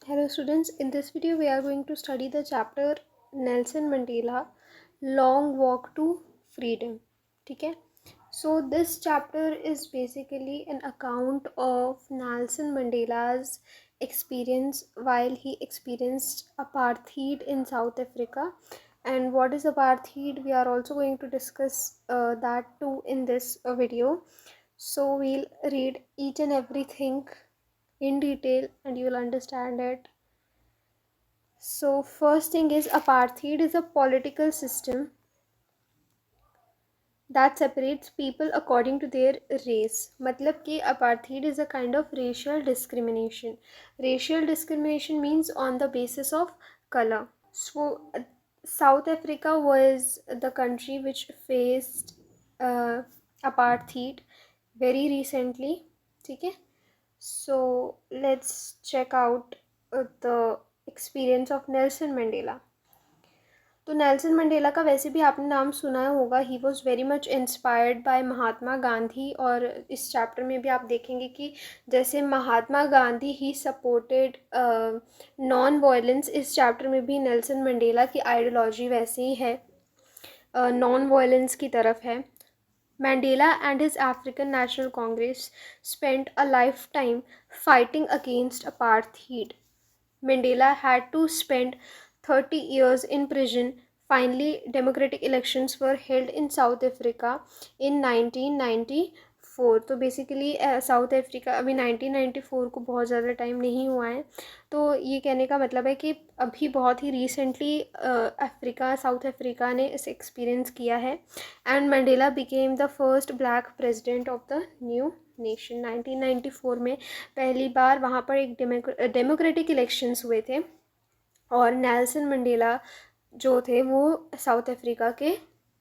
Hello students, in this video we are going to study the chapter Nelson Mandela Long Walk to Freedom. ठीक है. So this chapter is basically an account of Nelson Mandela's experience while he experienced apartheid in South Africa. And what is apartheid? We are also going to discuss that too in this video. So we'll read each and everything in detail and you will understand it. So first thing is apartheid is a political system that separates people according to their race. मतलब कि apartheid is a kind of racial discrimination. Racial discrimination means on the basis of color. So South Africa was the country which faced apartheid very recently. ठीक है. So let's check out the experience of Nelson Mandela. तो Nelson Mandela का वैसे भी आपने नाम सुना होगा. He was very much inspired by Mahatma Gandhi. और इस चैप्टर में भी आप देखेंगे कि जैसे Mahatma Gandhi he supported non violence, इस चैप्टर में भी नेल्सन मंडेला की आइडियोलॉजी वैसे ही है, नॉन वायलेंस की तरफ है. Mandela and his African National Congress spent a lifetime fighting against apartheid. Mandela had to spend 30 years in prison. Finally, democratic elections were held in South Africa in 1994. तो basically south Africa अभी 1994 को बहुत ज़्यादा time नहीं हुआ है. तो ये कहने का मतलब है कि अभी बहुत ही रिसेंटली साउथ अफ्रीका ने इसे एक्सपीरियंस किया है. And Mandela became the first black president of the new nation. 1994 में पहली बार वहाँ पर एक डेमोक्रेटिक इलेक्शंस हुए थे और नेल्सन मंडेला जो थे वो साउथ अफ्रीका के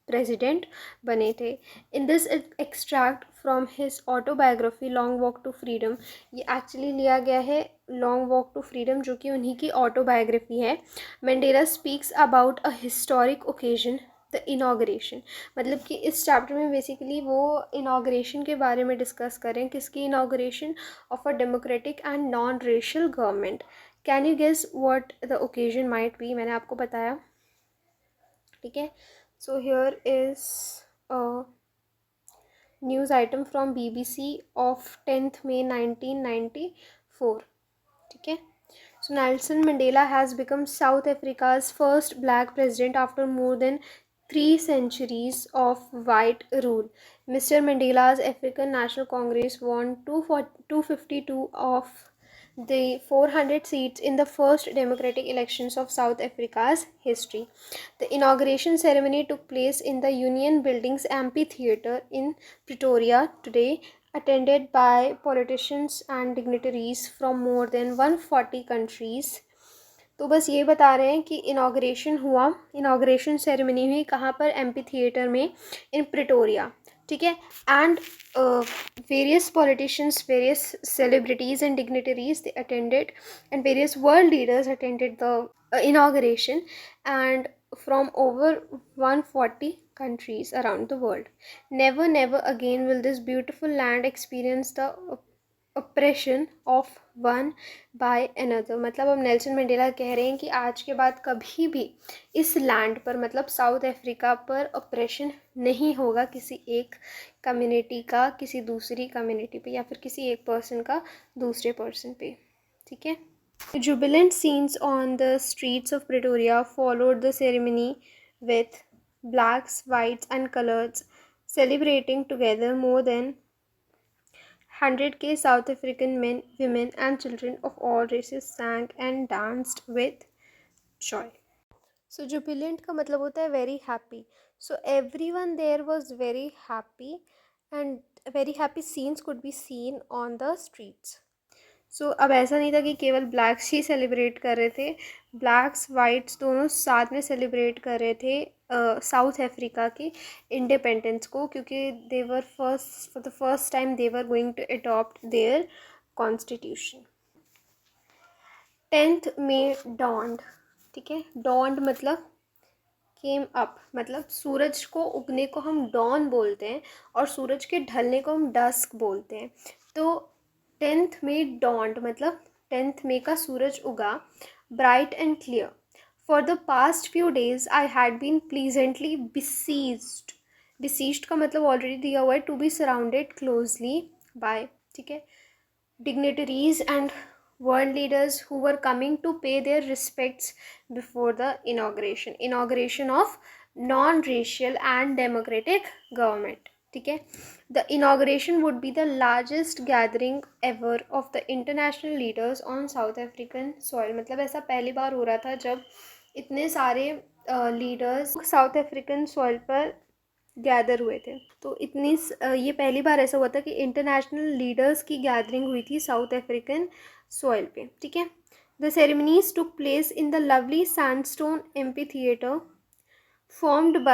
प्रेसिडेंट बने थे. In this extract from his autobiography Long Walk to Freedom, ये एक्चुअली लिया गया है लॉन्ग वॉक टू फ्रीडम जो कि उन्हीं की ऑटोबायोग्राफी है. Mandela speaks about a historic occasion, the inauguration. मतलब कि इस चैप्टर में बेसिकली वो इनाग्रेशन के बारे में डिस्कस करें. किसकी inauguration? Of a democratic and non racial government. Can you guess what the occasion might be? मैंने आपको बताया. ठीक है. So here is news item from BBC of 10th May 1994. ठीक है. So Nelson Mandela has become South Africa's first black president after more than 3 centuries of white rule. Mr. Mandela's African National Congress won 252 of the 400 seats in the first democratic elections of South Africa's history. The inauguration ceremony took place in the Union Buildings Amphitheatre in Pretoria today, attended by politicians and dignitaries from more than 140 countries. तो बस ये बता रहे हैं कि inauguration हुआ, inauguration ceremony हुई कहाँ पर? एम्पी थिएटर में इन प्रिटोरिया. ठीक है. And various politicians, various celebrities and dignitaries they attended and various world leaders attended the inauguration and from over 140 countries around the world. Never again will this beautiful land experience the oppression of one by another. मतलब अब Nelson Mandela कह रहे हैं कि आज के बाद कभी भी इस लैंड पर, मतलब साउथ अफ्रीका पर, ऑपरेशन नहीं होगा किसी एक कम्युनिटी का किसी दूसरी कम्युनिटी पे, या फिर किसी एक पर्सन का दूसरे पर्सन पे. ठीक है. Jubilant scenes on the streets of Pretoria followed the ceremony with blacks, whites and colors celebrating together. More than 100K South African men, women and children of all races sang and danced with joy. So jubilant का मतलब होता है very happy. So everyone there was very happy and very happy scenes could be seen on the streets. सो अब ऐसा नहीं था कि केवल ब्लैक्स ही सेलिब्रेट कर रहे थे. ब्लैक्स वाइट्स दोनों साथ में सेलिब्रेट कर रहे थे साउथ अफ्रीका की इंडिपेंडेंस को, क्योंकि they were for the first time they were going to adopt their constitution. 10th May dawned. ठीक है. dawned मतलब केम अप, मतलब सूरज को उगने को हम डॉन बोलते हैं और सूरज के ढलने को हम डस्क बोलते हैं. तो 10th May dawned मतलब 10th मई का सूरज उगा, bright and clear. For the past few days I had been pleasantly besieged. Besieged का मतलब ऑलरेडी दिया हुआ है, to be surrounded closely by, ठीक है, dignitaries and world leaders who were coming to pay their respects before the inauguration of non-racial and democratic government. ठीक है, the inauguration would be the largest gathering ever of the international leaders on South African soil. मतलब ऐसा पहली बार हो रहा था जब इतने सारे लीडर्स साउथ अफ्रीकन सॉइल पर गैदर हुए थे. तो ये पहली बार ऐसा हुआ था कि इंटरनेशनल लीडर्स की गैदरिंग हुई थी साउथ अफ्रीकन सॉइल पे. ठीक है, the ceremonies took place in the lovely sandstone amphitheatre formed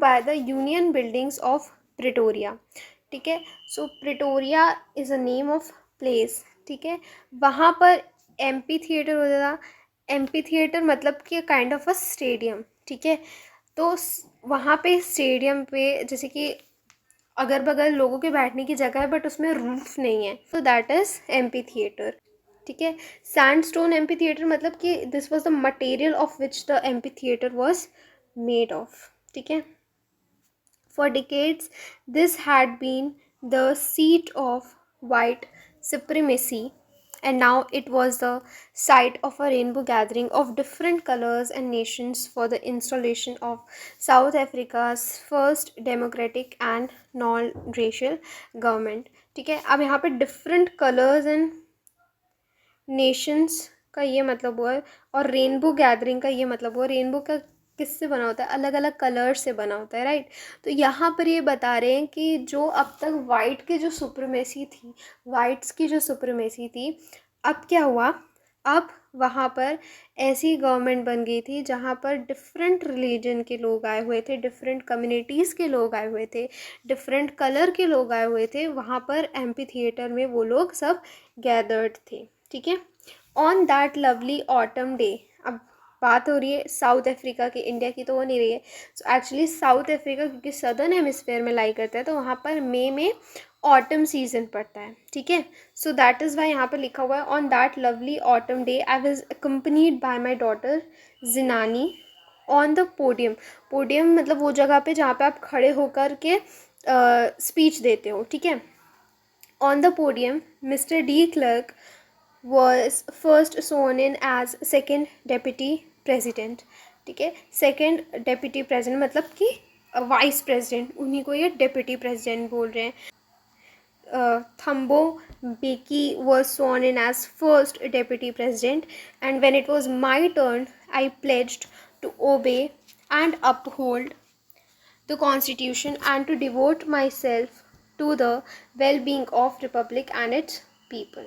by the Union Buildings of Pretoria. ठीक है, so Pretoria is a name of place. ठीक है, वहाँ पर एम्पी थिएटर होता था. एम्पी थिएटर मतलब कि काइंड ऑफ अ स्टेडियम. ठीक है, तो वहाँ पे स्टेडियम पे जैसे कि अगर बगल लोगों के बैठने की जगह है बट उसमें रूफ नहीं है, तो दैट इज़ एम्पी थिएटर. ठीक है, सैंडस्टोन एम्पी थिएटर मतलब कि this was the material of which the amphi theatre was made of. ठीक है, for decades this had been the seat of white supremacy, and now it was the site of a rainbow gathering of different colors and nations for the installation of South Africa's first democratic and non-racial government. ठीक है, अब यहाँ पे different colors and nations का ये मतलब हुआ, और रेनबो गैदरिंग का ये मतलब हुआ. रेनबो का किससे बना होता है? अलग अलग कलर्स से बना होता है, राइट. तो यहाँ पर ये बता रहे हैं कि जो अब तक वाइट की जो सुप्रीमेसी थी, वाइट्स की जो सुप्रीमेसी थी, अब क्या हुआ, अब वहाँ पर ऐसी गवर्नमेंट बन गई थी जहाँ पर डिफरेंट रिलीजन के लोग आए हुए थे, डिफरेंट कम्युनिटीज़ के लोग आए हुए थे, डिफरेंट कलर के लोग आए हुए थे. वहाँ पर एम्पी थिएटर में वो लोग सब गैदर्ड थे. ठीक है, on that lovely autumn day. अब बात हो रही है साउथ अफ्रीका की, इंडिया की तो हो नहीं रही है. सो एक्चुअली साउथ अफ्रीका क्योंकि सदर्न हेमिस्फेयर में लाई करता है, तो वहाँ पर मई में ऑटम सीजन पड़ता है. ठीक है, सो दैट इज़ वाई यहाँ पर लिखा हुआ है on that lovely autumn day I was accompanied by my daughter Zenani on the podium. Podium मतलब वो जगह पे जहाँ पे आप खड़े होकर के स्पीच देते हो. ठीक है, on the podium mister de Klerk was first sworn in as second deputy president. ठीक है, सेकेंड डेप्यूटी प्रेसिडेंट मतलब कि वाइस प्रेसिडेंट, उन्हीं को ये डेप्यूटी प्रेसिडेंट बोल रहे हैं. Thumbo Beki was sworn in as first deputy president, and when it was my turn I pledged to obey and uphold the constitution and to devote myself to the well-being of republic and its people.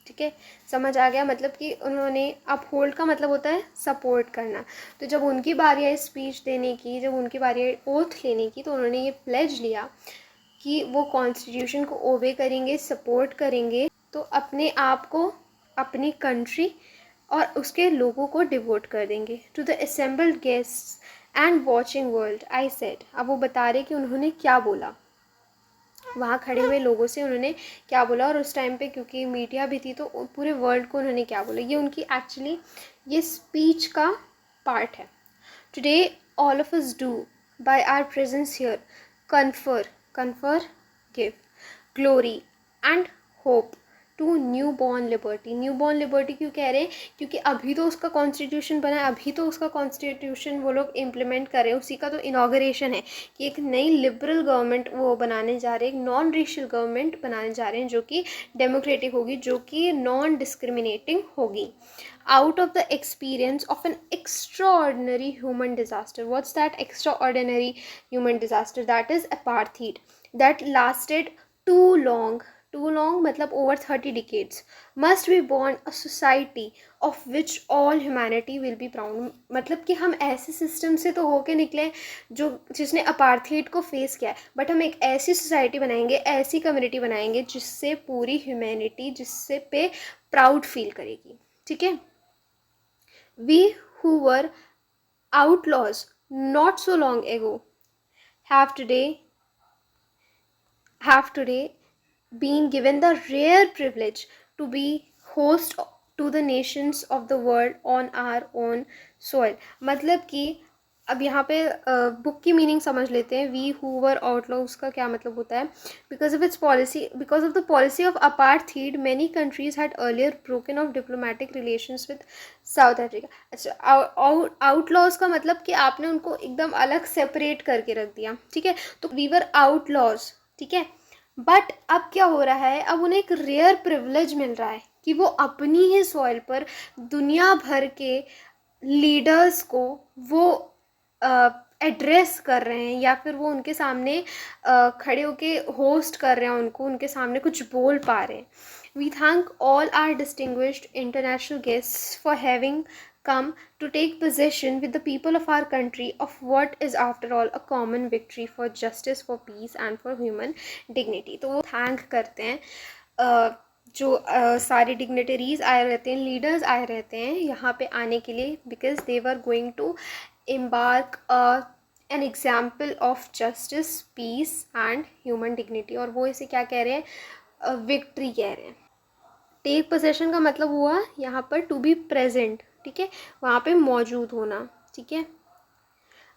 ठीक है, समझ आ गया. मतलब कि उन्होंने uphold का मतलब होता है सपोर्ट करना. तो जब उनकी बारी आई स्पीच देने की, जब उनकी बारी आई ओथ लेने की, तो उन्होंने ये प्लेज लिया कि वो कॉन्स्टिट्यूशन को ओबे करेंगे, सपोर्ट करेंगे, तो अपने आप को, अपनी कंट्री और उसके लोगों को डिवोट कर देंगे. To the assembled guests and watching world I said. अब वो बता रहे कि उन्होंने क्या बोला, वहाँ खड़े हुए लोगों से उन्होंने क्या बोला, और उस टाइम पे क्योंकि मीडिया भी थी तो पूरे वर्ल्ड को उन्होंने क्या बोला. ये उनकी एक्चुअली ये स्पीच का पार्ट है. Today all of us do by our presence here confer give glory and hope to new born liberty. New born liberty क्यों कह रहे हैं? क्योंकि अभी तो उसका कॉन्स्टिट्यूशन बना है, अभी तो उसका कॉन्स्टिट्यूशन वो लोग इम्प्लीमेंट कर रहे हैं, उसी का तो इनाग्रेशन है कि एक नई लिबरल गवर्नमेंट वो बनाने जा रहे हैं, एक नॉन रेशियल गवर्नमेंट बनाने जा रहे हैं जो कि डेमोक्रेटिक होगी, जो कि नॉन डिस्क्रिमिनेटिंग होगी. Out of the experience of an extraordinary human disaster. What's that extraordinary human disaster? That is apartheid that lasted too long. Too long मतलब over 30 decades. Must be born a society of which all humanity will be proud. मतलब कि हम ऐसे system से तो होके निकले जो जिसने अपार्थीड को फेस किया है, बट हम एक ऐसी सोसाइटी बनाएंगे, ऐसी कम्युनिटी बनाएंगे जिससे पूरी ह्यूमैनिटी जिससे पे प्राउड फील करेगी. ठीक है, we who were outlaws not so long ago have today being given the rare privilege to be host to the nations of the world on our own soil. मतलब कि अब यहाँ पे बुक की meaning समझ लेते हैं. वी हु वर आउटलॉज का क्या मतलब होता है. Because of the policy of apartheid many countries had earlier broken of diplomatic relations with south Africa. अच्छा, आउटलॉज का मतलब कि आपने उनको एकदम अलग सेपरेट करके रख दिया. ठीक है, तो वी वर आउटलॉज. ठीक है, बट अब क्या हो रहा है, अब उन्हें एक रेयर प्रिविलेज मिल रहा है कि वो अपनी ही सॉइल पर दुनिया भर के लीडर्स को वो एड्रेस कर रहे हैं, या फिर वो उनके सामने खड़े होके होस्ट कर रहे हैं, उनको उनके सामने कुछ बोल पा रहे हैं. We thank all our distinguished international guests for having come to take possession with the people of our country of what is after all a common victory for justice, for peace and for human dignity. तो वो thank करते हैं जो सारे dignitaries आए रहते हैं, leaders आए रहते हैं यहाँ पे आने के लिए, because they were going to embark an example of justice, peace and human dignity. और वो इसे क्या कह रहे हैं, विक्ट्री कह रहे हैं. टेक पोजेशन का मतलब हुआ यहाँ पर टू बी प्रेजेंट. ठीक है, वहाँ पे मौजूद होना. ठीक है,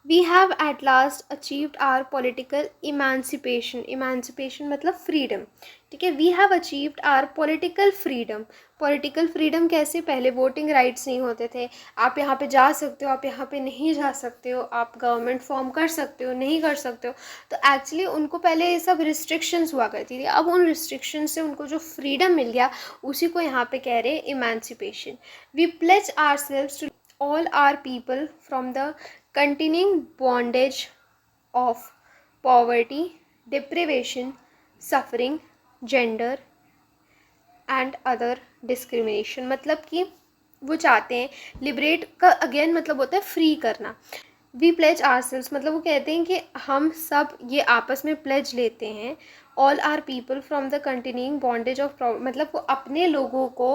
we have at last achieved our political emancipation. Emancipation मतलब फ्रीडम. ठीक है, we have achieved our political freedom. Political freedom कैसे, पहले वोटिंग राइट्स नहीं होते थे. आप यहाँ पे जा सकते हो, आप यहाँ पे नहीं जा सकते हो, आप गवर्नमेंट फॉर्म कर सकते हो, नहीं कर सकते हो. तो एक्चुअली उनको पहले ये सब रिस्ट्रिक्शंस हुआ करती थी. अब उन रिस्ट्रिक्शन से उनको जो फ्रीडम मिल गया, उसी को यहाँ पे कह रहे हैं emancipation. We pledge ourselves to all our people from the continuing bondage of poverty, deprivation, suffering, gender and other discrimination. मतलब कि वो चाहते हैं, लिबरेट का अगेन मतलब होता है फ्री करना. वी प्लेज आरसेल्व्स मतलब वो कहते हैं कि हम सब ये आपस में प्लेज लेते हैं. All our people from the continuing bondage of मतलब वो अपने लोगों को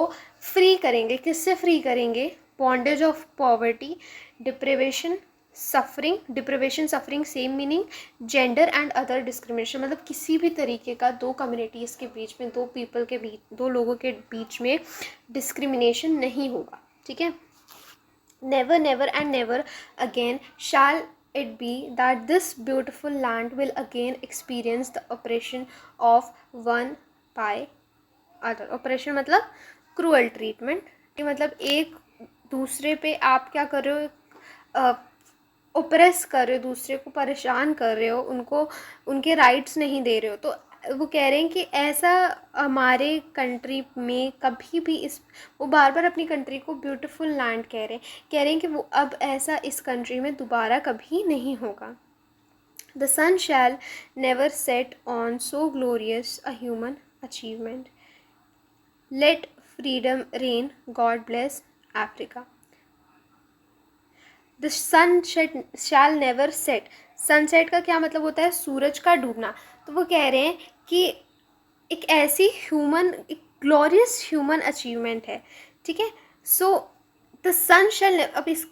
फ्री करेंगे. किससे फ्री करेंगे, bondage of poverty, deprivation, suffering. Deprivation suffering same meaning. Gender and other discrimination मतलब किसी भी तरीके का दो कम्युनिटीज़ के बीच में, दो पीपल के बीच, दो लोगों के बीच में डिस्क्रिमिनेशन नहीं होगा. ठीक है, never never and never again shall it be that this beautiful land will again experience the oppression of one by other. oppression मतलब cruel treatment. मतलब एक दूसरे पे आप क्या कर रहे हो, ओप्रेस कर रहे हो, दूसरे को परेशान कर रहे हो, उनको उनके राइट्स नहीं दे रहे हो. तो वो कह रहे हैं कि ऐसा हमारे कंट्री में कभी भी वो बार बार अपनी कंट्री को ब्यूटीफुल लैंड कह रहे हैं कि वो अब ऐसा इस कंट्री में दोबारा कभी नहीं होगा. The sun shall never set on so glorious a human achievement. Let freedom reign, God bless Africa. The sun shall never set. Sunset का क्या मतलब होता है, सूरज का डूबना. तो वो कह रहे हैं कि एक ऐसी एक ग्लोरियस ह्यूमन अचीवमेंट है. ठीक है, सो द सन शैल, अब इस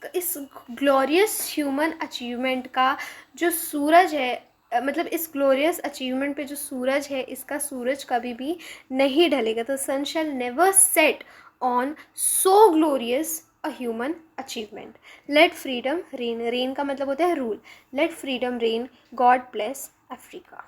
ग्लोरियस ह्यूमन अचीवमेंट का जो सूरज है, मतलब इस ग्लोरियस अचीवमेंट पे जो सूरज है, इसका सूरज कभी भी नहीं ढलेगा. The sun shall never set on so glorious a human achievement. Let freedom reign. Reign का मतलब होता है rule. Let freedom reign. God bless Africa.